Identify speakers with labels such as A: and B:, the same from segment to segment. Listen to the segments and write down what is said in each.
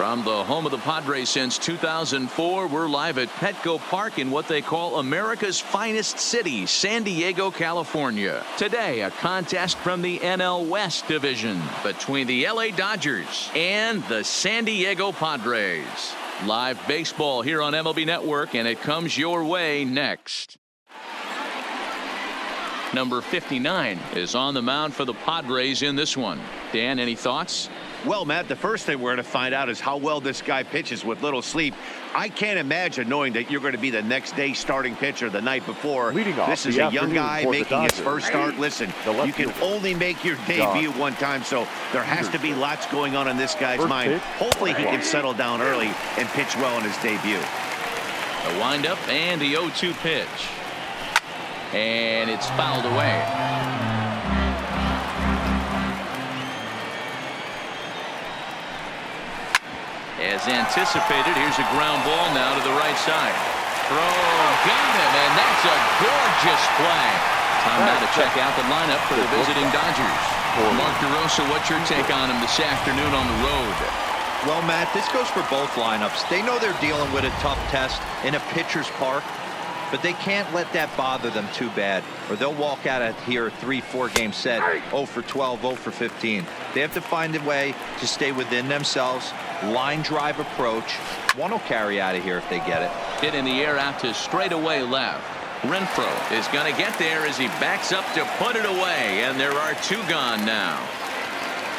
A: From the home of the Padres since 2004, we're live at Petco Park in what they call America's finest city, San Diego, California. Today, a contest from the NL West division between the LA Dodgers and the San Diego Padres. Live baseball here on MLB Network, and it comes your way next. Number 59 is on the mound for the Padres in this one. Dan, any thoughts?
B: Well, Matt, the first thing we're going to find out is how well this guy pitches with little sleep. I can't imagine knowing that you're going to be the next day starting pitcher the night before. This is a young guy making his first start. Listen, you can only make your debut one time, so there has to be lots going on in this guy's mind. Hopefully he can settle down early and pitch well in his debut.
A: The windup and the 0-2 pitch. And it's fouled away. As anticipated, here's a ground ball now to the right side. Throw, got him, and that's a gorgeous play. Time now to check out the lineup for the visiting Dodgers. Mark DeRosa, what's your take on him this afternoon on the road?
C: Well, Matt, this goes for both lineups. They know they're dealing with a tough test in a pitcher's park, but they can't let that bother them too bad, or they'll walk out of here a 3-4 game set, 0 for 12, 0 for 15. They have to find a way to stay within themselves. Line drive approach. One will carry out of here if they get it.
A: Hit in the air out to straightaway left. Renfroe is going to get there as he backs up to put it away, and there are two gone now.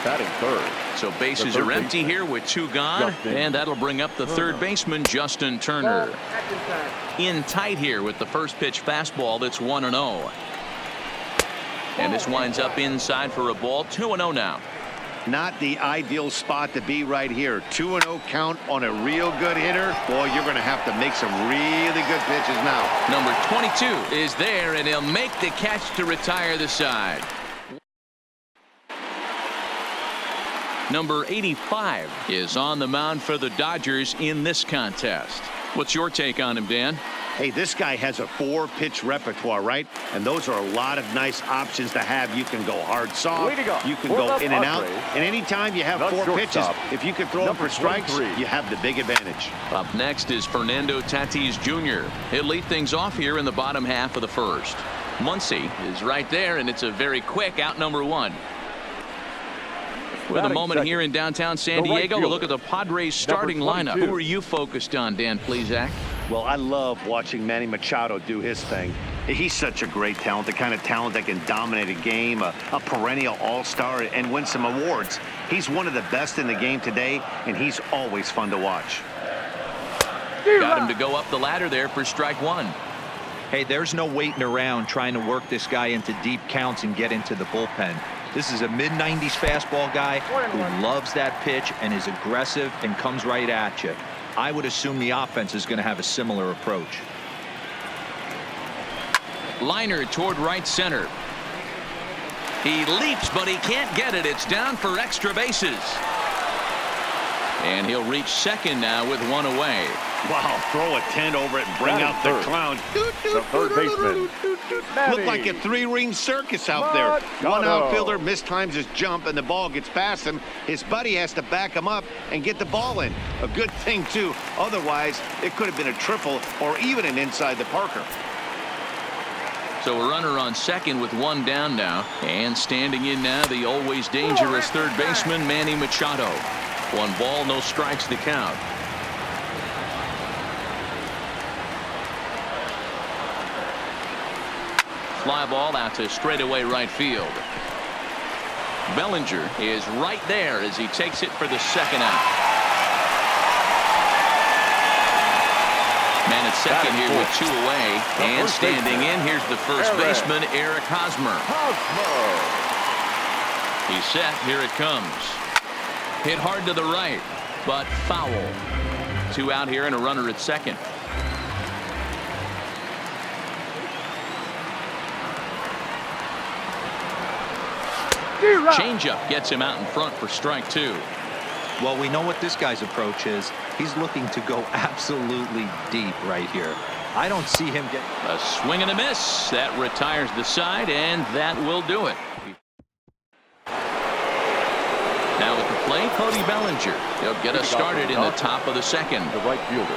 D: Batting third.
A: So bases are empty here with two gone, and that'll bring up the third baseman, Justin Turner. In tight here with the first pitch fastball that's 1-0. And this winds up inside for a ball. 2-0 now.
B: Not the ideal spot to be right here. 2-0 count on a real good hitter. Boy, you're going to have to make some really good pitches now.
A: Number 22 is there, and he'll make the catch to retire the side. Number 85 is on the mound for the Dodgers in this contest. What's your take on him, Dan?
B: Hey, this guy has a 4-pitch repertoire, right? And those are a lot of nice options to have. You can go hard soft. You can go in and out. And anytime you have 4 pitches, if you can throw them for strikes, you have the big advantage.
A: Up next is Fernando Tatis Jr. He'll lead things off here in the bottom half of the first. Muncy is right there, and it's a very quick out number 1. With a moment here in downtown San Diego, we'll look at the Padres starting lineup. Who are you focused on, Dan Plesac?
B: Well, I love watching Manny Machado do his thing. He's such a great talent, the kind of talent that can dominate a game, a perennial all-star, and win some awards. He's one of the best in the game today, and he's always fun to watch.
A: Got him to go up the ladder there for strike 1.
C: Hey, there's no waiting around trying to work this guy into deep counts and get into the bullpen. This is a mid-90s fastball guy who loves that pitch and is aggressive and comes right at you. I would assume the offense is going to have a similar approach.
A: Liner toward right center. He leaps, but he can't get it. It's down for extra bases. And he'll reach second now with 1 away.
B: Wow, throw a tent over it and bring out the clown.
D: The third baseman.
B: Looked like a 3-ring circus out there. One outfielder mistimes his jump and the ball gets past him. His buddy has to back him up and get the ball in. A good thing, too. Otherwise, it could have been a triple or even an inside the Parker.
A: So a runner on second with 1 down now. And standing in now, the always dangerous third baseman, Manny Machado. 1 ball, no strikes to count. Fly ball out to straightaway right field. Bellinger is right there as he takes it for the second out. Man at second here with 2 away. And standing in, here's the first baseman, Eric Hosmer. He's set. Here it comes. Hit hard to the right, but foul. 2 out here and a runner at second. Changeup gets him out in front for strike 2.
C: Well, we know what this guy's approach is. He's looking to go absolutely deep right here. I don't see him get
A: a swing and a miss. That retires the side, and that will do it. Now with the play plate, Cody Bellinger. He'll get us started in the top of the second.
D: The right fielder.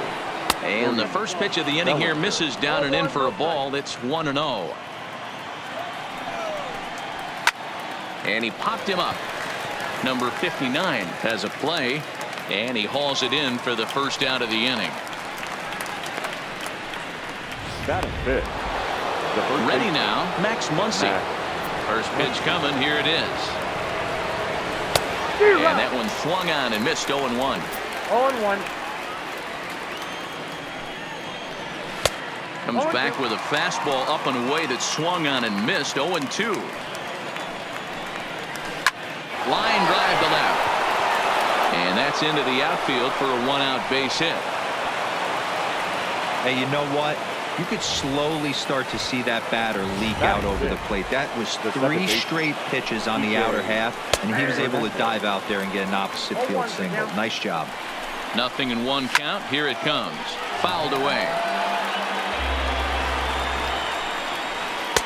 A: And the first pitch of the inning here misses down and in for a ball. It's 1-0. And he popped him up. Number 59 has a play, and he hauls it in for the first out of the inning.
D: Batting fifth.
A: Ready now, Max Muncy. First pitch coming. Here it is. And that one swung on and missed. 0-1.
D: 0-1.
A: Comes back with a fastball up and away that swung on and missed. 0-2. Line drive to left. And that's into the outfield for a one-out base hit.
C: Hey, you know what? You could slowly start to see that batter leak out over the plate. That was 3 straight pitches on the outer half, and he was able to dive out there and get an opposite field single. Nice job.
A: 0-1 count. Here it comes. Fouled away.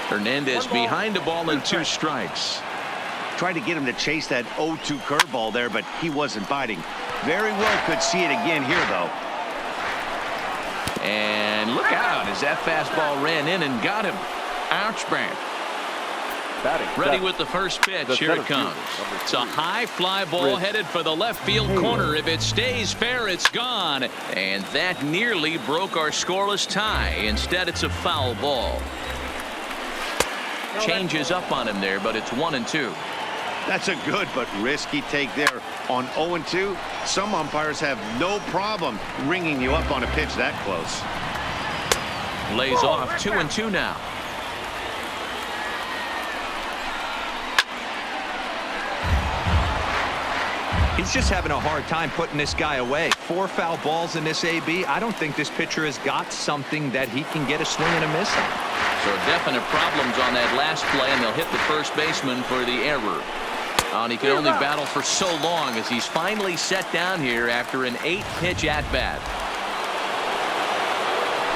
A: Hernandez behind the ball and 2 strikes.
B: Tried to get him to chase that 0-2 curveball there, but he wasn't biting. Very well could see it again here, though.
A: And look out as that fastball ran in and got him. Ouch, man. Ready with the first pitch. Here it comes. It's a high fly ball headed for the left field corner. If it stays fair, it's gone. And that nearly broke our scoreless tie. Instead, it's a foul ball. Changes up on him there, but it's 1-2.
B: That's a good but risky take there. On 0-2, some umpires have no problem ringing you up on a pitch that close.
A: Lays off. 2-2 now.
C: He's just having a hard time putting this guy away. 4 foul balls in this AB. I don't think this pitcher has got something that he can get a swing and a miss on.
A: So definite problems on that last play, and they'll hit the first baseman for the error. And he could only battle for so long as he's finally set down here after an 8-pitch at-bat.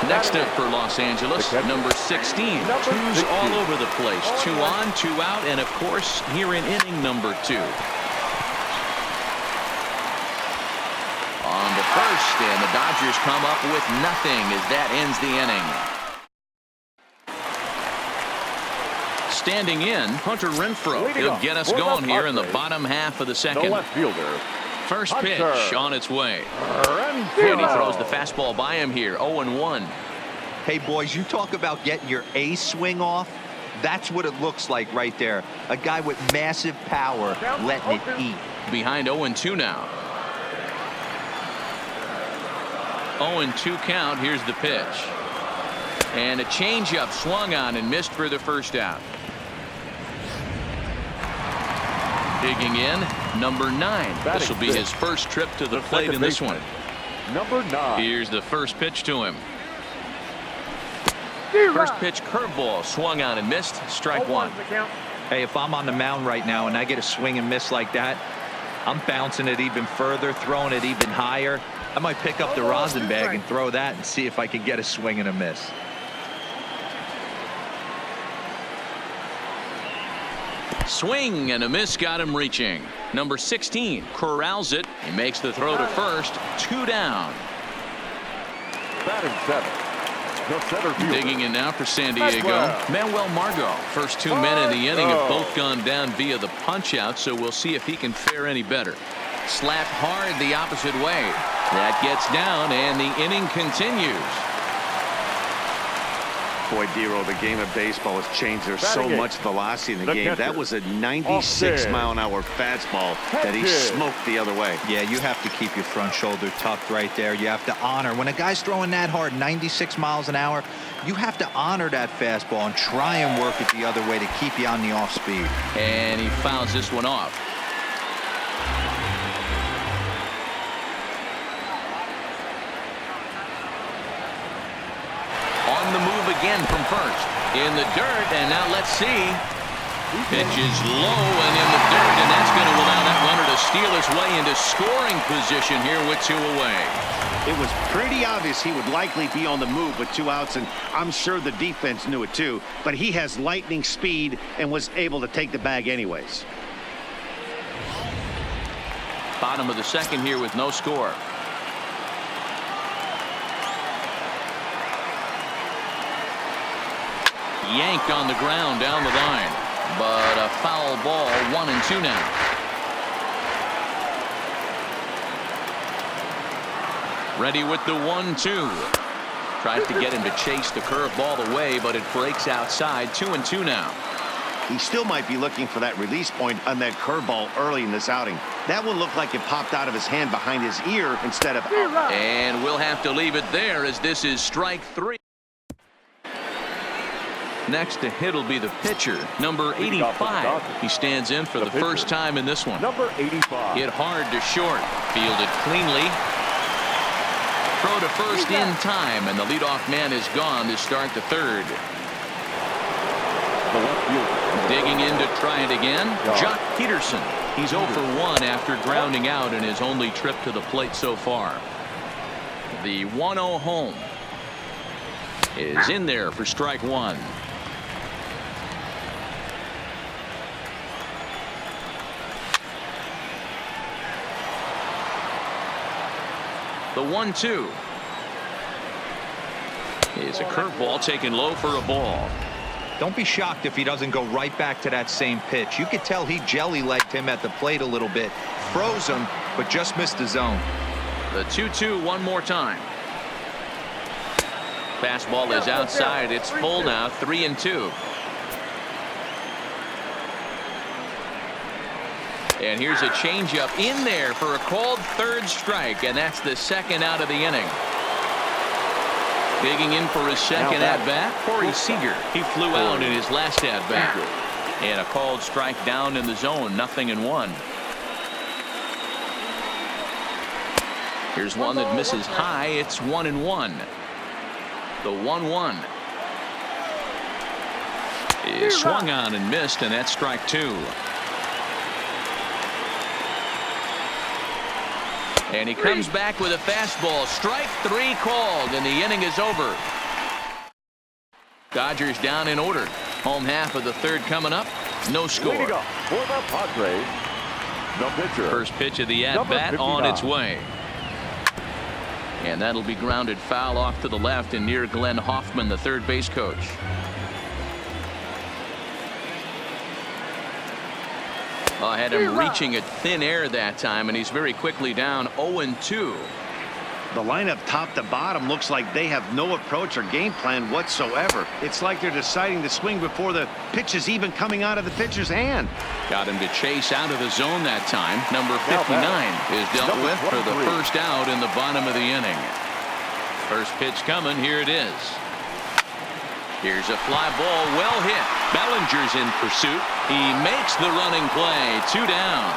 A: Next up for Los Angeles, number 16. 2's all over the place. 2 on, 2 out, and of course here in inning number 2. On the first, and the Dodgers come up with nothing as that ends the inning. Standing in, Hunter Renfroe. He'll get us going here in the bottom half of the second.
D: The left fielder.
A: First pitch on its way. And he throws the fastball by him here. 0-1.
C: Hey, boys, you talk about getting your A swing off. That's what it looks like right there. A guy with massive power letting it eat.
A: Behind 0-2 now. 0-2 count. Here's the pitch. And a changeup swung on and missed for the first out. Digging in, number 9. This will be his first trip to the plate in this one.
D: Number 9.
A: Here's the first pitch to him. First pitch curveball swung on and missed. Strike 1.
C: Hey, if I'm on the mound right now and I get a swing and miss like that, I'm bouncing it even further, throwing it even higher. I might pick up the rosin bag and throw that and see if I can get a swing and a miss.
A: Swing and a miss got him reaching. Number 16 corrals it. He makes the throw to first. 2 down.
D: Batting 7. The center fielder.
A: Digging in now for San Diego, Manuel Margot. First 2 men in the inning have both gone down via the punch out, so we'll see if he can fare any better. Slapped hard the opposite way. That gets down and the inning continues.
B: Boy, Dero, the game of baseball has changed. There's so much velocity in the game.
D: Catcher.
B: That was a 96-mile-an-hour fastball that he smoked the other way.
C: Yeah, you have to keep your front shoulder tucked right there. You have to honor. When a guy's throwing that hard, 96 miles an hour, you have to honor that fastball and try and work it the other way to keep you on the off speed.
A: And he fouls this one off. On the move again from first. In the dirt, and now let's see. Pitch is low and in the dirt, and that's going to allow that runner to steal his way into scoring position here with 2 away.
B: It was pretty obvious he would likely be on the move with 2 outs, and I'm sure the defense knew it too, but he has lightning speed and was able to take the bag anyways.
A: Bottom of the second here with no score. Yanked on the ground down the line, but a foul ball. 1-2 now. Ready with the 1-2. Tries to get him to chase the curveball away, but it breaks outside. 2-2 now.
B: He still might be looking for that release point on that curveball early in this outing. That one looked like it popped out of his hand behind his ear instead of out.
A: And we'll have to leave it there as this is strike 3. Next to hit will be the pitcher, number 85. He stands in for the first time in this one.
D: Number 85.
A: Hit hard to short. Fielded cleanly. Throw to first in time, and the leadoff man is gone to start the third.
D: The left fielder.
A: Digging in to try it again, Jock Peterson. He's 0 for 1 after grounding out in his only trip to the plate so far. The 1-0 home is in there for strike 1. The 1-2 is a curveball taken low for a ball.
C: Don't be shocked if he doesn't go right back to that same pitch. You could tell he jelly-legged him at the plate a little bit. Froze him, but just missed the zone.
A: The 2-2 one more time. Fastball is outside. It's full now. 3-2. And here's a changeup in there for a called third strike, and that's the second out of the inning. Digging in for his second at-bat, Corey Seager. He flew out in his last at-bat. And a called strike down in the zone, 0-1. Here's one that misses high. It's 1-1. The 1-1 is swung on and missed, and that's strike 2. And he comes back with a fastball. Strike 3 called, and the inning is over. Dodgers down in order. Home half of the third coming up. No score.
D: Leading up for the Padres, the pitcher.
A: First pitch of the at-bat on its way. And that'll be grounded foul off to the left and near Glenn Hoffman, the third base coach. Had him reaching at thin air that time, and he's very quickly down 0-2.
B: The lineup top to bottom looks like they have no approach or game plan whatsoever. It's like they're deciding to swing before the pitch is even coming out of the pitcher's hand.
A: Got him to chase out of the zone that time. Number 59 is dealt with for the first out in the bottom of the inning. First pitch coming. Here it is. Here's a fly ball, well hit. Bellinger's in pursuit. He makes the running play. 2 down.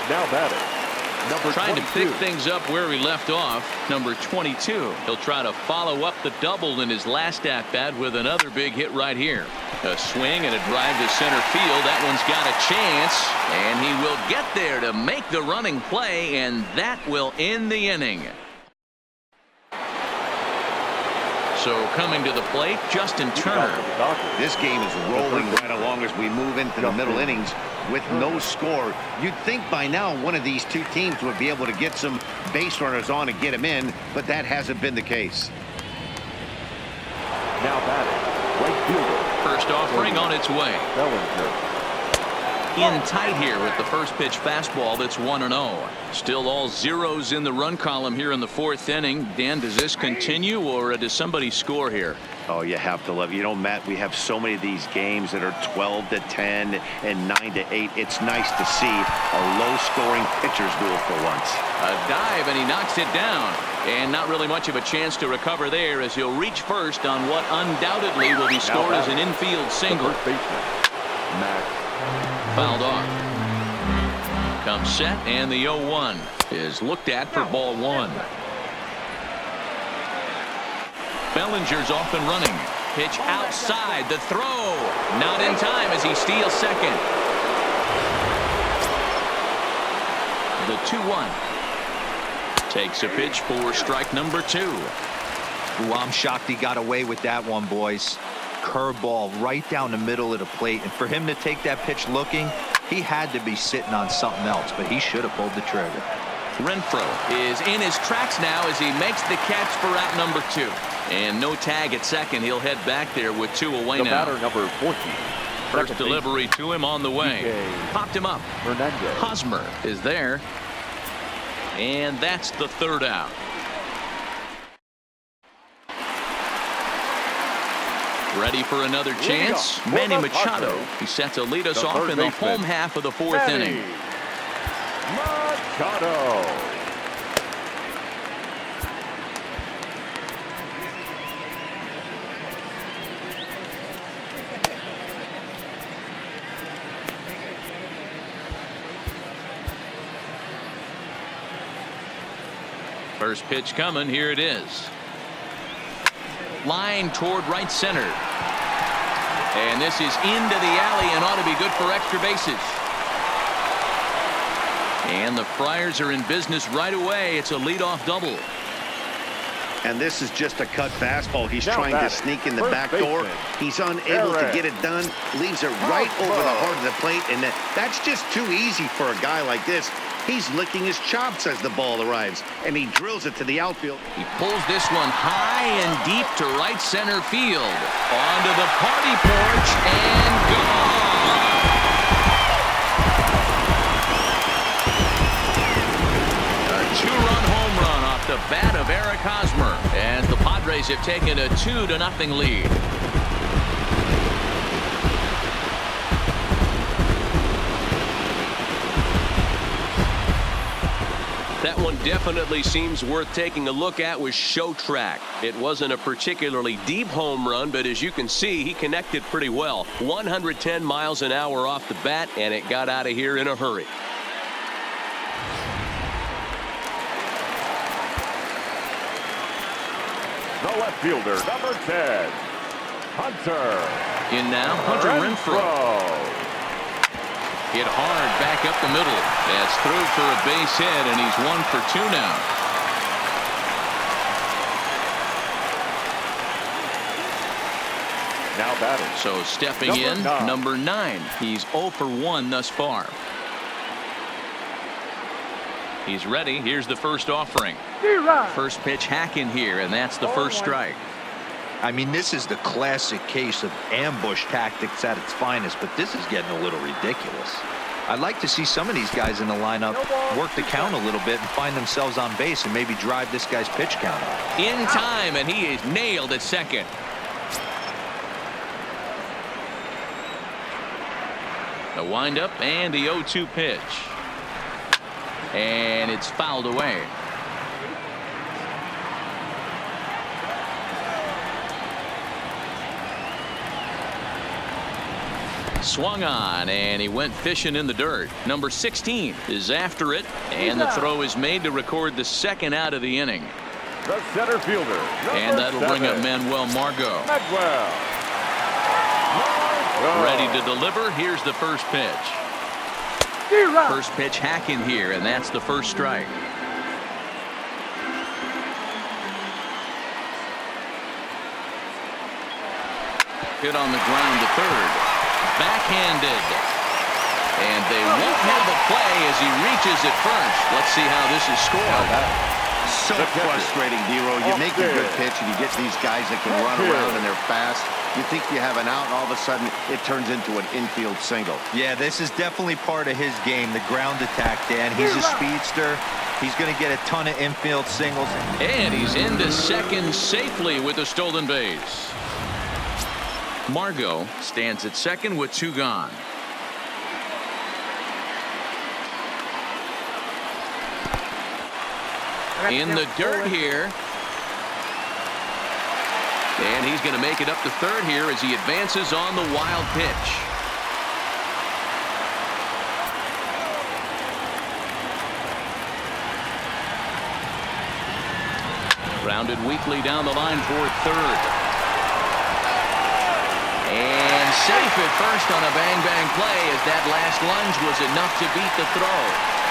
D: Now batting, number
A: Trying
D: 22.
A: to pick things up where he left off. Number 22. He'll try to follow up the double in his last at-bat with another big hit right here. A swing and a drive to center field. That one's got a chance, and he will get there to make the running play, and that will end the inning. So coming to the plate, Justin Turner.
B: This game is rolling right along as we move into the middle innings with no score. You'd think by now one of these two teams would be able to get some base runners on and get them in, but that hasn't been the case.
D: Now batting, right fielder.
A: First offering on its way.
D: Bellinger.
A: In tight here with the first pitch fastball. That's 1-0. Still all zeros in the run column here in the fourth inning. Dan, does this continue, or does somebody score here?
B: Oh, you have to love it. You know, Matt, we have so many of these games that are 12-10 and 9-8. It's nice to see a low-scoring pitcher's duel for once.
A: A dive, and he knocks it down. And not really much of a chance to recover there, as he'll reach first on what undoubtedly will be scored as an infield single.
D: First baseman, Max.
A: Fouled off. Comes set, and the 0-1 is looked at for ball 1. Bellinger's off and running. Pitch outside. The throw. Not in time as he steals second. The 2-1. Takes a pitch for strike number 2.
C: Ooh, I'm shocked he got away with that one, boys. curveball right down the middle of the plate. And for him to take that pitch looking, he had to be sitting on something else, but he should have pulled the trigger.
A: Renfroe is in his tracks now as he makes the catch for out number 2. And no tag at second. He'll head back there with 2 away now.
D: Batter number 14.
A: First delivery to him on the way. Popped him up.
D: Hernandez.
A: Hosmer is there. And that's the 3rd out. Ready for another chance. Manny Machado. He set to lead us off in the home half of the 4th inning.
D: Machado.
A: First pitch coming. Here it is. Line toward right center. And this is into the alley and ought to be good for extra bases. And the Friars are in business right away. It's a leadoff double.
B: And this is just a cut fastball. He's
D: Now
B: trying to
D: batting,
B: sneak in the
D: first
B: back door.
D: baseman,
B: He's unable to
D: Perez.
B: get it done. Leaves it right over the heart of the plate. And that's just too easy for a guy like this. He's licking his chops as the ball arrives. And he drills it to the outfield.
A: He pulls this one high and deep to right center field. Onto the party porch and gone. A 2-run home run off the bat of Eric Hosmer as the Padres have taken a 2-0 lead.
E: That one definitely seems worth taking a look at with Show Track. It wasn't a particularly deep home run, but as you can see, he connected pretty well. 110 miles an hour off the bat, and it got out of here in a hurry.
D: The left fielder, number 10, Hunter.
A: In now, Hunter Renfroe. Hit hard back up the middle. That's through for a base hit, and he's 1 for 2 now.
D: Now batting.
A: So stepping in, number 9. He's 0 for 1 thus far. He's ready. Here's the first offering. First pitch hack in here, and that's the first strike.
C: I mean, this is the classic case of ambush tactics at its finest, but this is getting a little ridiculous. I'd like to see some of these guys in the lineup work the count a little bit and find themselves on base and maybe drive this guy's pitch count up.
A: In time, and he is nailed at second. The windup and the 0-2 pitch. And it's fouled away. Swung on, and he went fishing in the dirt. Number 16 is after it, and the throw is made to record the second out of the inning.
D: The center fielder,
A: And that'll bring up Manuel Margot. Ready to deliver. Here's the first pitch. First pitch hack in here, and that's the first strike. Hit on the ground to third. Backhanded. And they won't have the play as he reaches at first. Let's see how this is scored.
B: So frustrating, Dero. You make a good pitch and you get these guys that can run around and they're fast. You think you have an out, and all of a sudden it turns into an infield single.
C: Yeah, this is definitely part of his game, the ground attack, Dan. He's a speedster. He's going to get a ton of infield singles.
A: And he's into second safely with a stolen base. Margot stands at second with 2 gone. In the dirt here. And he's going to make it up to third here as he advances on the wild pitch. Grounded weakly down the line toward third. And safe at first on a bang-bang play as that last lunge was enough to beat the throw.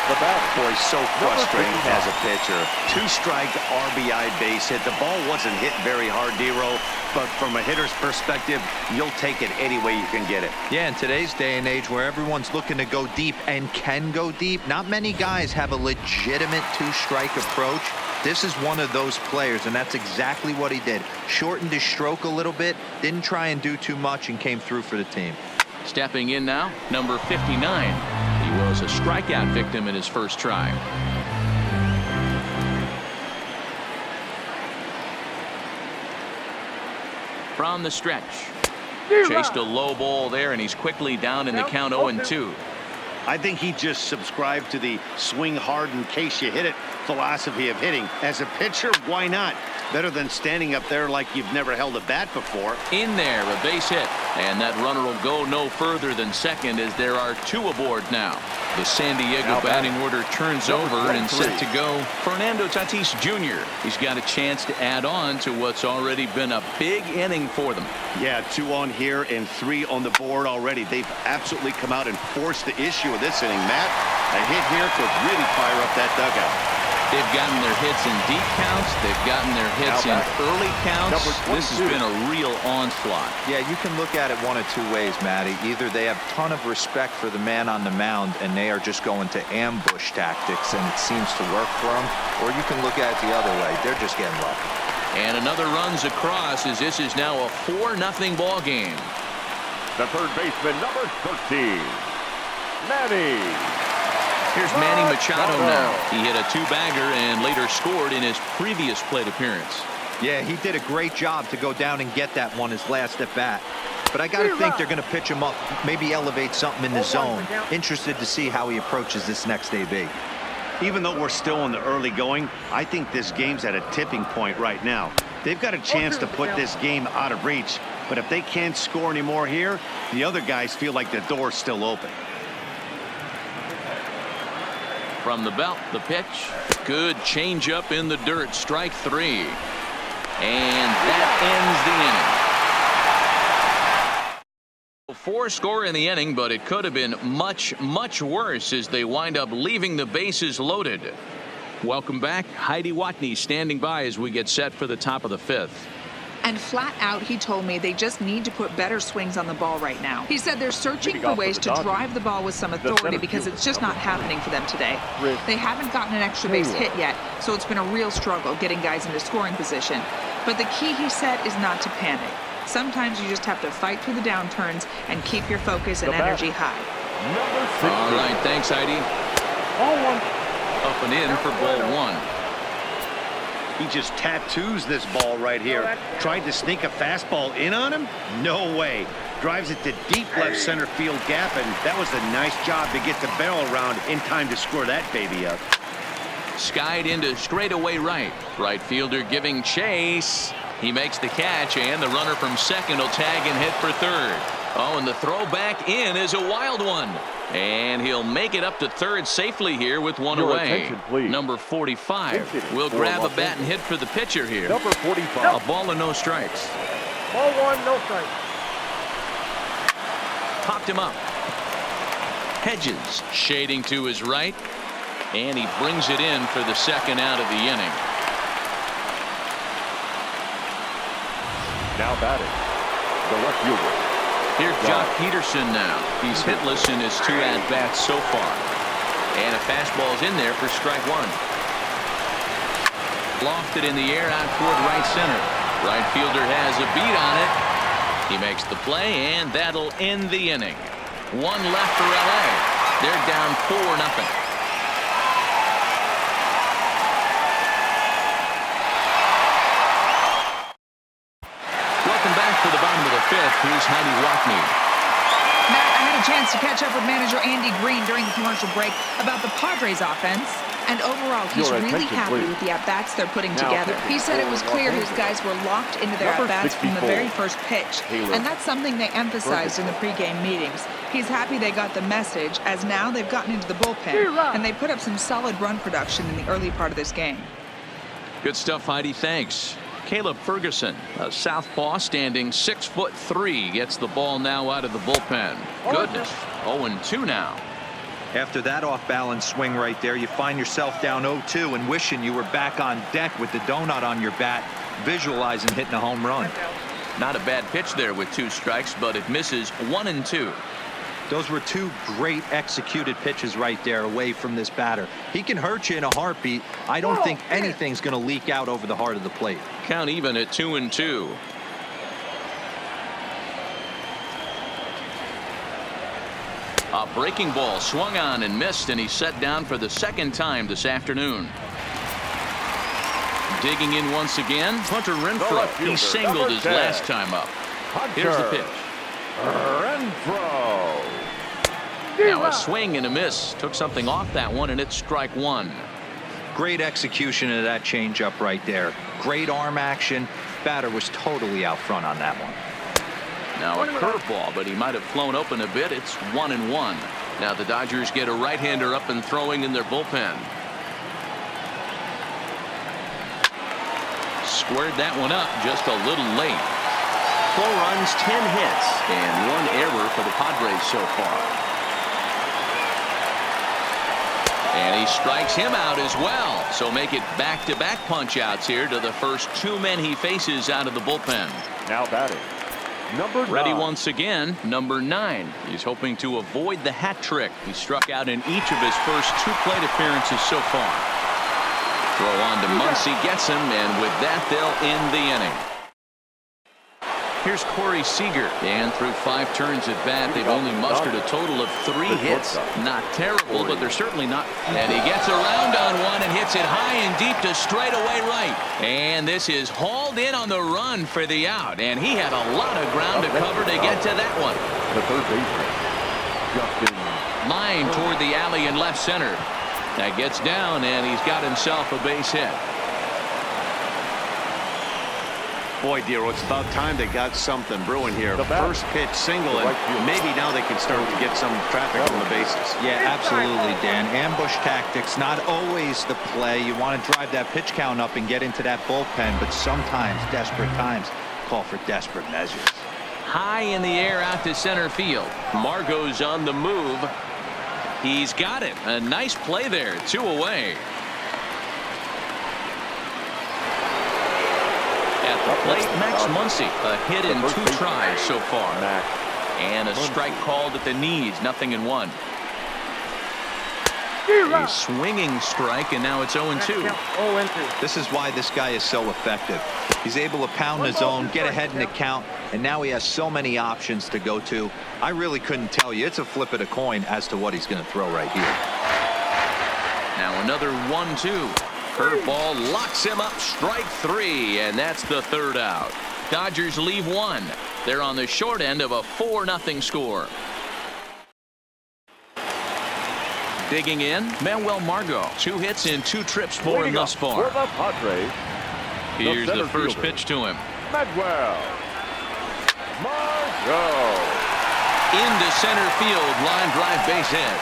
D: The bat.
B: Boy, so frustrating
D: Number
B: as a pitcher. 2-strike RBI base hit. The ball wasn't hit very hard, D-Row, but from a hitter's perspective, you'll take it any way you can get it.
C: Yeah, in today's day and age where everyone's looking to go deep and can go deep, not many guys have a legitimate 2-strike approach. This is one of those players, and that's exactly what he did. Shortened his stroke a little bit, didn't try and do too much, and came through for the team.
A: Stepping in now, number 59. He was a strikeout victim in his first try. From the stretch. Chased a low ball there, and he's quickly down in the count 0-2.
B: I think he just subscribed to the swing hard in case you hit it philosophy of hitting. As a pitcher, why not? Better than standing up there like you've never held a bat before.
A: In there, a base hit. And that runner will go no further than second as there are 2 aboard now. The San Diego batting order turns over and set to go Fernando Tatis Jr. He's got a chance to add on to what's already been a big inning for them.
B: Yeah, 2 on here and 3 on the board already. They've absolutely come out and forced the issue of this inning. Matt, a hit here could really fire up that dugout.
A: They've gotten their hits in deep counts. They've gotten their hits in early counts. This has been a real onslaught.
C: Yeah, you can look at it one of 2 ways, Matty. Either they have a ton of respect for the man on the mound and they are just going to ambush tactics and it seems to work for them, or you can look at it the other way. They're just getting lucky.
A: And another runs across as this is now a 4-0 ball game.
D: The third baseman, number 13, Manny.
A: Here's Manny Machado now. He hit a 2-bagger and later scored in his previous plate appearance.
C: Yeah, he did a great job to go down and get that one his last at bat. But I got to think they're going to pitch him up, maybe elevate something in the zone. Interested to see how he approaches this next AB.
B: Even though we're still in the early going, I think this game's at a tipping point right now. They've got a chance to put this game out of reach, but if they can't score anymore here, the other guys feel like the door's still open.
A: From the belt, the pitch. Good changeup in the dirt. Strike 3. And that ends the inning. 4 score in the inning, but it could have been much, much worse as they wind up leaving the bases loaded. Welcome back. Heidi Watney standing by as we get set for the top of the 5th.
F: And flat out, he told me they just need to put better swings on the ball right now. He said they're searching for ways to drive the ball with some authority because it's just not happening for them today. They haven't gotten an extra base hit yet, so it's been a real struggle getting guys into scoring position. But the key, he said, is not to panic. Sometimes you just have to fight through the downturns and keep your focus and energy high.
A: All right, thanks, Heidi.
D: Ball 1.
A: Up and in for ball 1.
B: He just tattoos this ball right here. Tried to sneak a fastball in on him? No way. Drives it to deep left center field gap, and that was a nice job to get the barrel around in time to score that baby up.
A: Skied into straightaway right. Right fielder giving chase. He makes the catch, and the runner from second will tag and hit for third. Oh, and the throw back in is a wild one. And he'll make it up to third safely here with one away. Number 45 will grab a bat and hit for the pitcher here.
D: Number 45.
A: A ball and no strikes.
G: Ball 1, no strikes.
A: Popped him up. Hedges shading to his right. And he brings it in for the second out of the inning.
D: Now batting, the left fielder.
A: Here's Jock Peterson now. He's hitless in his 2 at-bats so far. And a fastball's in there for strike 1. Lofted in the air out toward right center. Right fielder has a beat on it. He makes the play, and that'll end the inning. 1 left for LA. They're down 4-0. To the bottom of the 5th, here's Heidi Watney.
F: Matt, I had a chance to catch up with manager Andy Green during the commercial break about the Padres offense. And overall, he's really happy with the at-bats they're putting together. He said it was clear his guys were locked into their at-bats from the very first pitch. And that's something they emphasized in the pregame meetings. He's happy they got the message, as now they've gotten into the bullpen. And they put up some solid run production in the early part of this game.
A: Good stuff, Heidi. Thanks. Caleb Ferguson, a southpaw standing 6'3", gets the ball now out of the bullpen. Goodness, 0-2 now.
C: After that off-balance swing right there, you find yourself down 0-2 and wishing you were back on deck with the donut on your bat, visualizing hitting a home run.
A: Not a bad pitch there with 2 strikes, but it misses 1-2.
C: Those were 2 great executed pitches right there away from this batter. He can hurt you in a heartbeat. I don't think anything's going to leak out over the heart of the plate.
A: Count even at 2-2. A breaking ball swung on and missed, and he's set down for the 2nd time this afternoon. Digging in once again, Hunter Renfroe. He singled his last time up. Here's the pitch.
D: Renfroe.
A: Now a swing and a miss. Took something off that one, and it's strike 1.
C: Great execution of that changeup right there. Great arm action. Batter was totally out front on that one.
A: Now a curveball, but he might have flown open a bit. It's 1-1. Now the Dodgers get a right-hander up and throwing in their bullpen. Squared that one up just a little late.
E: 4 runs, 10 hits,
A: And 1 error for the Padres so far. And he strikes him out as well. So make it back-to-back punch-outs here to the first 2 men he faces out of the bullpen.
D: Now batting. Number 9.
A: Ready once again, number 9. He's hoping to avoid the hat trick. He struck out in each of his first 2 plate appearances so far. Throw on to Muncy, gets him, and with that, they'll end the inning. Here's Corey Seager, and through 5 turns at bat, they've only mustered a total of 3 hits. Not terrible, but they're certainly not. And he gets around on one and hits it high and deep to straightaway right. And this is hauled in on the run for the out, and he had a lot of ground to cover to get to that one.
D: The third baseman, Justin.
A: Line toward the alley in left center. That gets down, and he's got himself a base hit.
B: Boy, Dero, it's about time they got something brewing here. First pitch single, and maybe now they can start to get some traffic on the bases.
C: Yeah, absolutely, Dan. Ambush tactics, not always the play. You want to drive that pitch count up and get into that bullpen, but sometimes desperate times call for desperate measures.
A: High in the air out to center field.
E: Margot's on the move.
A: He's got it. A nice play there. 2 away. At the plate, Max Muncy. A hit in 2 tries so far. And a strike called at the knees. 0-1. A swinging strike, and now it's 0-2.
C: This is why this guy is so effective. He's able to pound his zone, get ahead in the count, and now he has so many options to go to. I really couldn't tell you. It's a flip of the coin as to what he's going to throw right here.
A: Now another 1-2. Curveball locks him up. Strike 3, and that's the 3rd out. Dodgers leave 1. They're on the short end of a 4-0 score. Digging in, Manuel Margot. 2 hits in 2 trips for him thus far.
D: For the Padres,
A: Here's the first pitch to him.
D: Manuel Margot.
A: Into center field, line drive base hit.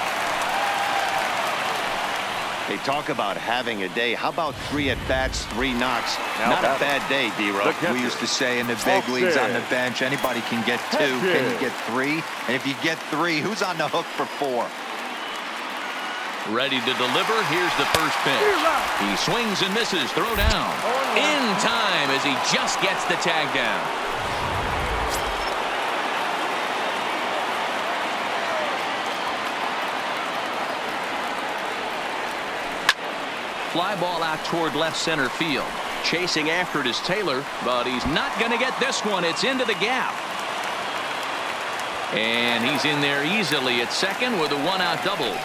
B: They talk about having a day. How about 3 at-bats, 3 knocks? Not a bad day, D-Row.
C: We used to say in the big leagues on the bench, anybody can get 2. Can you get 3? And if you get 3, who's on the hook for 4?
A: Ready to deliver. Here's the first pitch. He swings and misses. Throw down. In time as he just gets the tag down. Fly ball out toward left center field. Chasing after it is Taylor, but he's not going to get this one. It's into the gap. And he's in there easily at second with a 1-out double.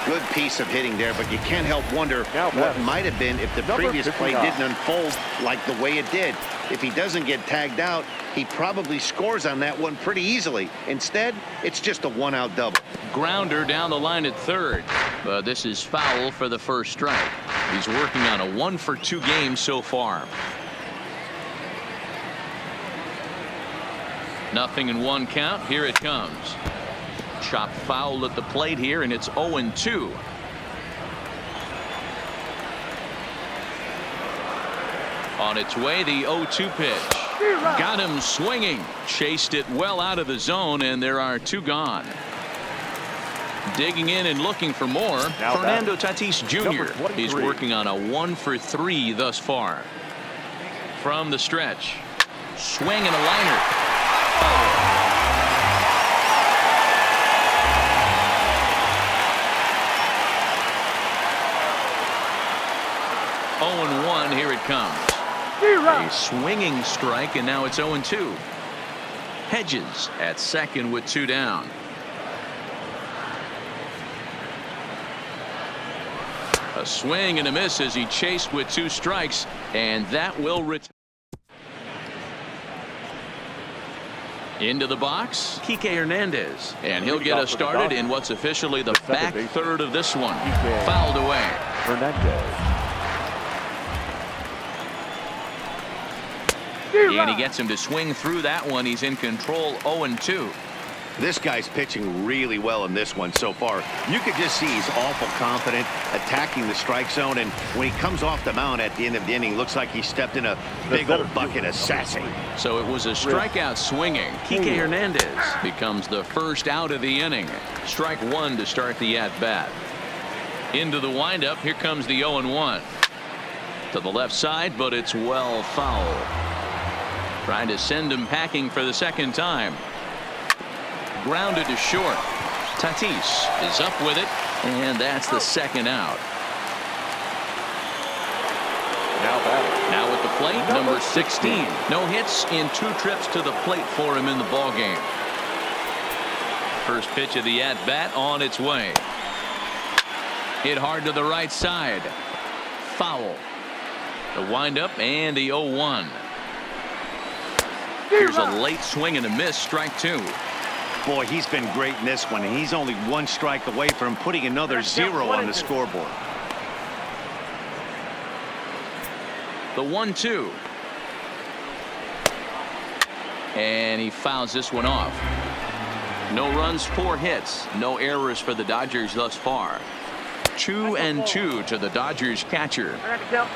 B: Good piece of hitting there, but you can't help wonder what might have been if the previous play didn't unfold like the way it did. If he doesn't get tagged out, he probably scores on that one pretty easily. Instead, it's just a 1-out double.
A: Grounder down the line at third, but this is foul for the first strike. He's working on a 1-for-2 game so far. 0-1 count. Here it comes. Chopped foul at the plate here, and it's 0-2. On its way, the 0-2 pitch. Got him swinging. Chased it well out of the zone, and there are 2 gone. Digging in and looking for more, Fernando Tatis Jr. He's working on a 1-for-3 thus far. From the stretch, swing and a liner. Oh. 0-1, here it comes. A swinging strike, and now it's 0-2. Hedges at second with 2 down. A swing and a miss as he chased with 2 strikes, and that will return. Into the box, Kike Hernandez, and he'll get us started in what's officially the back third of this one. Fouled away.
D: Hernandez.
A: And he gets him to swing through that one. He's in control, 0-2.
B: This guy's pitching really well in this one so far. You could just see he's awful confident, attacking the strike zone, and when he comes off the mound at the end of the inning, looks like he stepped in a big old bucket of sassy.
A: So it was a strikeout swinging. Kike Hernandez becomes the first out of the inning. Strike 1 to start the at-bat. Into the windup, here comes the 0-1. To the left side, but it's well foul. Trying to send him packing for the second time. Grounded to short. Tatis is up with it, and that's the second out. Now at the plate, number 16. No hits in 2 trips to the plate for him in the ballgame. First pitch of the at-bat on its way. Hit hard to the right side. Foul. The windup and the 0-1. Here's a late swing and a miss, strike 2.
B: Boy, he's been great in this one, and he's only 1 strike away from putting another 0 on the scoreboard.
A: The 1-2. And he fouls this one off. No runs, 4 hits, no errors for the Dodgers thus far. 2-2 to the Dodgers catcher.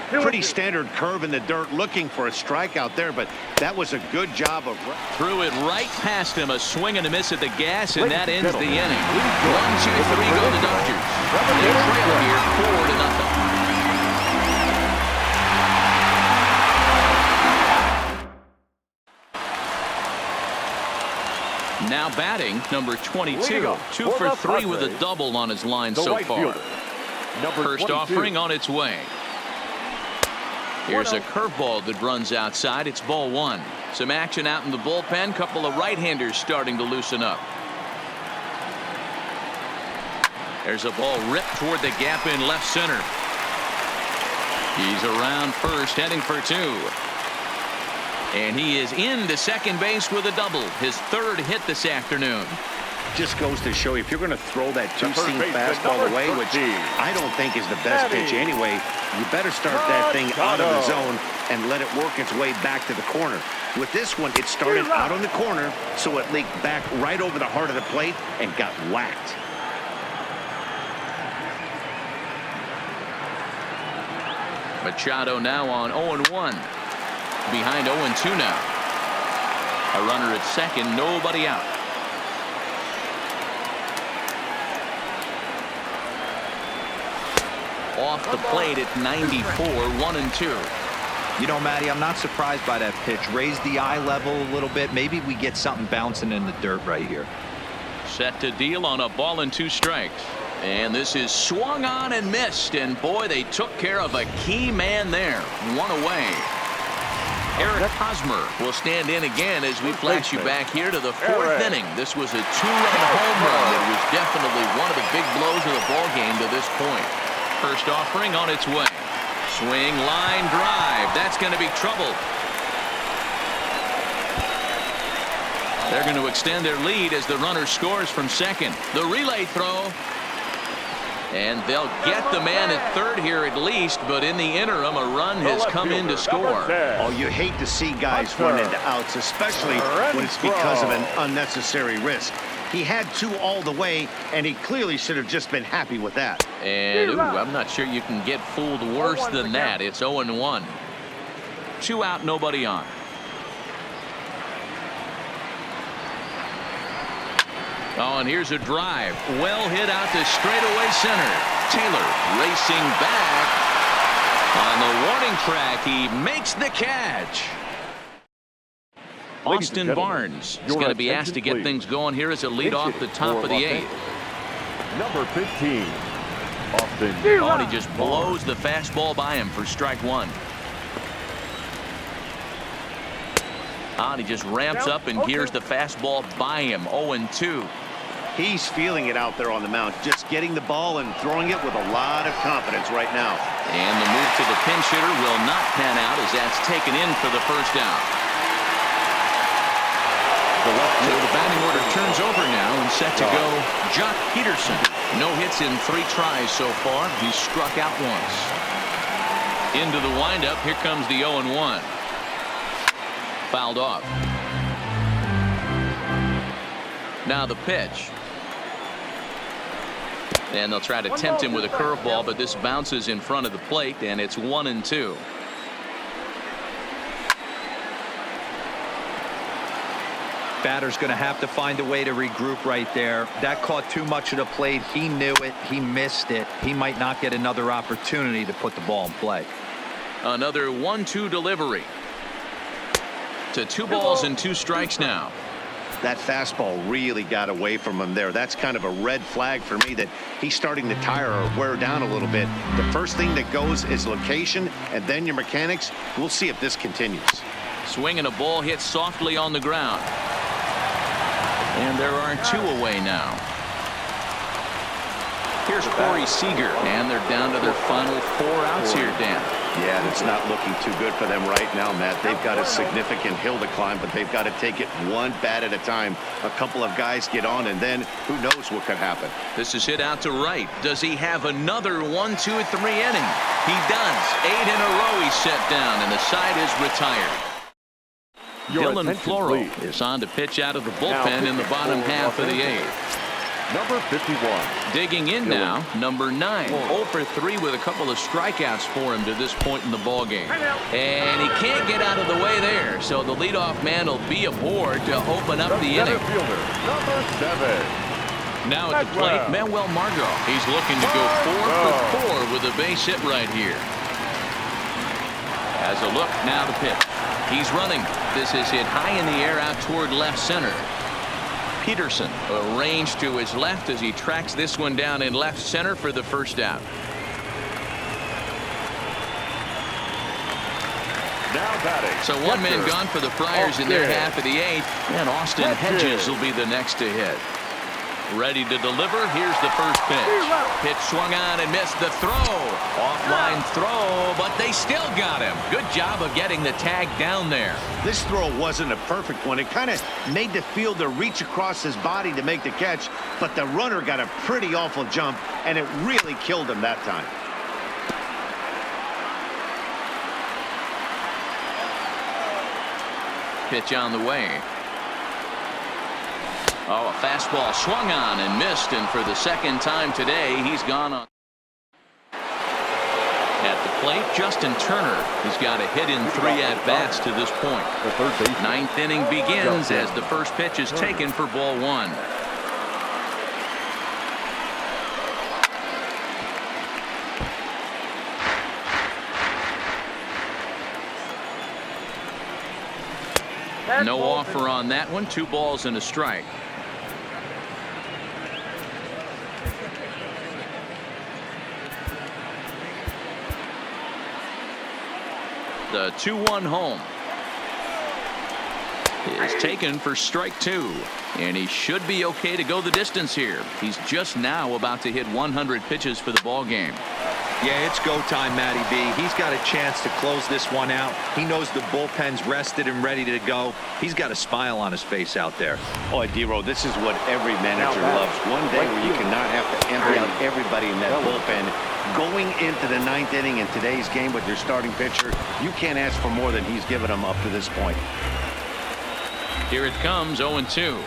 B: Pretty standard curve in the dirt, looking for a strikeout there, but that was a good job of.
A: Threw it right past him, a swing and a miss at the gas, and that ends the inning. 1-2-3 go the Dodgers. They trail here 4-0. Now batting, number 22. 2 for 3 with a double on his line so far. First offering on its way. Here's a curveball that runs outside. It's ball 1. Some action out in the bullpen. Couple of right-handers starting to loosen up. There's a ball ripped toward the gap in left center. He's around first, heading for 2. And he is into second base with a double. His 3rd hit this afternoon.
B: Just goes to show you, if you're going to throw that 2-seam fastball away, which I don't think is the best pitch anyway, you better start that thing out of the zone and let it work its way back to the corner. With this one, it started out on the corner, so it leaked back right over the heart of the plate and got whacked.
A: Machado now on 0-1. Behind 0-2 now. A runner at second, nobody out. Off the plate at 94, 1-2.
C: You know, Matty, I'm not surprised by that pitch. Raise the eye level a little bit. Maybe we get something bouncing in the dirt right here.
A: Set to deal on a ball and 2 strikes. And this is swung on and missed. And boy, they took care of a key man there. 1 away. Eric Hosmer will stand in again as we flash you back here to the 4th inning. This was a 2-run home run that was definitely one of the big blows of the ball game to this point. First offering on its way. Swing, line, drive. That's going to be trouble. They're going to extend their lead as the runner scores from second. The relay throw. And they'll get the man at 3rd here at least, but in the interim, a run has come in to score.
B: Oh, you hate to see guys run into outs, especially when it's because of an unnecessary risk. He had 2 all the way, and he clearly should have just been happy with that.
A: And I'm not sure you can get fooled worse than that. It's 0-1. 2 out, nobody on. 1 Oh, and here's a drive. Well hit out to straightaway center. Taylor racing back. On the warning track, he makes the catch. Austin Barnes is going to be asked to get things going here as a lead off the top of the 8th.
D: Number 15, Austin.
A: Oh, and he just blows the fastball by him for strike 1. And he just ramps up and here's the fastball by him. 0-2.
B: He's feeling it out there on the mound, just getting the ball and throwing it with a lot of confidence right now.
A: And the move to the pinch hitter will not pan out as that's taken in for the first out. So the batting order turns over now and set to go Jock Peterson. No hits in 3 tries so far. He struck out once. Into the windup. Here comes the 0-1. Fouled off. Now the pitch. And they'll try to tempt him with a curveball, but this bounces in front of the plate, and it's 1-2.
C: Batter's going to have to find a way to regroup right there. That caught too much of the plate. He knew it. He missed it. He might not get another opportunity to put the ball in play.
A: Another 1-2 delivery. To 2 balls and 2 strikes now.
B: That fastball really got away from him there. That's kind of a red flag for me that he's starting to tire or wear down a little bit. The first thing that goes is location and then your mechanics. We'll see if this continues.
A: Swing and a ball hit softly on the ground. And there are 2 away now. Here's Corey Seager, and they're down to their final 4 outs here, Dan.
B: Yeah, and it's not looking too good for them right now, Matt. They've got a significant hill to climb, but they've got to take it one bat at a time. A couple of guys get on, and then who knows what could happen.
A: This is hit out to right. Does he have another 1, 2, 3 inning? He does. 8 in a row he's set down, and the side is retired. Dylan Floro is on to pitch out of the bullpen in the bottom half of the 8th.
D: Number 51.
A: Digging in now, number 9. 0 for 3 with a couple of strikeouts for him to this point in the ballgame. And he can't get out of the way there, so the leadoff man will be aboard to open up the inning.
D: Number 7.
A: Now at the plate, Manuel Margot. He's looking to go 4 for 4 with a base hit right here. As a look, now the pitch. He's running. This is hit high in the air out toward left center. Peterson arranged to his left as he tracks this one down in left center for the first out.
D: Now batting.
A: So 1 man gone for the Friars in their half of the 8th, and Austin Hedges will be the next to hit. Ready to deliver. Here's the first pitch. Pitch swung on and missed the throw. Offline throw, but they still got him. Good job of getting the tag down there.
B: This throw wasn't a perfect one. It kind of made the fielder reach across his body to make the catch, but the runner got a pretty awful jump, and it really killed him that time.
A: Pitch on the way. Oh, a fastball swung on and missed, and for the second time today, he's gone on. At the plate, Justin Turner has got a hit in 3 at-bats to this point.
D: The third baseman.
A: 9th inning begins as the first pitch is taken for ball 1. No offer on that one. 2 balls and a strike. The 2-1 home is taken for strike 2, and he should be okay to go the distance here. He's just now about to hit 100 pitches for the ball game.
C: Yeah, it's go time, Matty B. He's got a chance to close this one out. He knows the bullpen's rested and ready to go. He's got a smile on his face out there.
B: Oh, D-Row, this is what every manager loves. One day where you cannot have to empty out everybody in that bullpen. Going into the 9th inning in today's game with your starting pitcher, you can't ask for more than he's given them up to this point.
A: Here it comes, 0-2.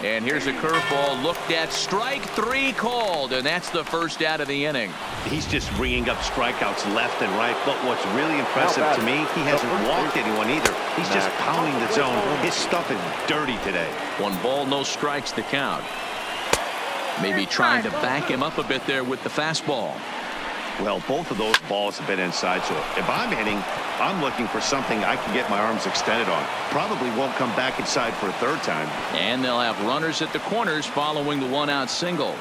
A: And here's a curveball looked at, strike 3 called, and that's the first out of the inning.
B: He's just ringing up strikeouts left and right, but what's really impressive to me, he hasn't walked anyone either. He's just pounding the zone. His stuff is dirty today.
A: 1 ball, no strikes to count. Maybe trying to back him up a bit there with the fastball.
B: Well, both of those balls have been inside, so if I'm hitting, I'm looking for something I can get my arms extended on. Probably won't come back inside for a 3rd time.
A: And they'll have runners at the corners following the 1-out single.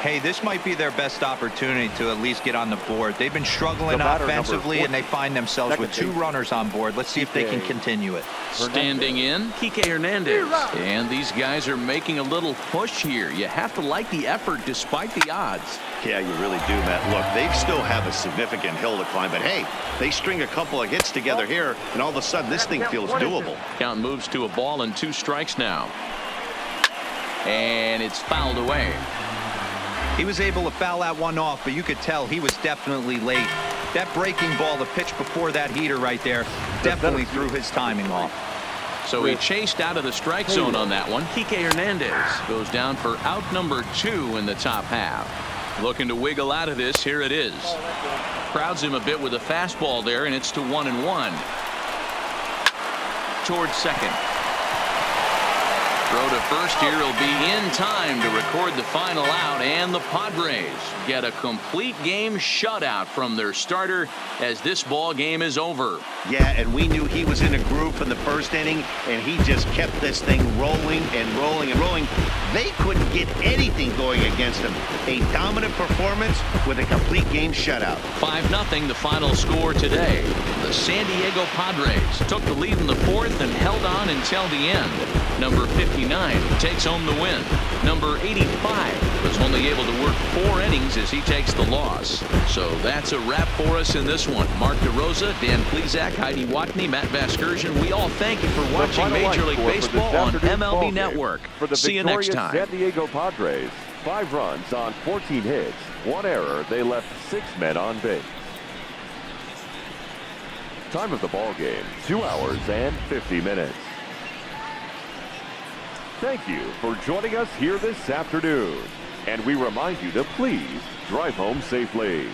C: Hey, this might be their best opportunity to at least get on the board. They've been struggling offensively, and they find themselves with 2 runners on board. Let's see if they can continue it.
A: Standing in, Kike Hernandez. And these guys are making a little push here. You have to like the effort despite the odds.
B: Yeah, you really do, Matt. Look, they still have a significant hill to climb, but hey, they string a couple of hits together here, and all of a sudden this thing feels doable.
A: Count moves to a ball and 2 strikes now. And it's fouled away.
C: He was able to foul that one off, but you could tell he was definitely late. That breaking ball, the pitch before that heater right there, definitely threw his timing off.
A: So he chased out of the strike zone on that one. Kike Hernandez goes down for out number 2 in the top half. Looking to wiggle out of this. Here it is. Crowds him a bit with a fastball there, and it's to 1-1. Towards second. Throw to first here will be in time to record the final out, and the Padres get a complete game shutout from their starter as this ball game is over.
B: Yeah, and we knew he was in a groove in the 1st inning, and he just kept this thing rolling and rolling and rolling. They couldn't get anything going against him. A dominant performance with a complete game shutout.
A: 5-0 the final score today. The San Diego Padres took the lead in the 4th and held on until the end. Number 59 takes home the win. Number 85 was only able to work 4 innings as he takes the loss. So that's a wrap for us in this one. Mark DeRosa, Dan Plesac, Heidi Watney, Matt Vasgersian. We all thank you for watching Major League Baseball on MLB Network. See you next time.
D: San Diego Padres, 5 runs on 14 hits, 1 error. They left 6 men on base. Time of the ball game, 2 hours and 50 minutes. Thank you for joining us here this afternoon, and we remind you to please drive home safely.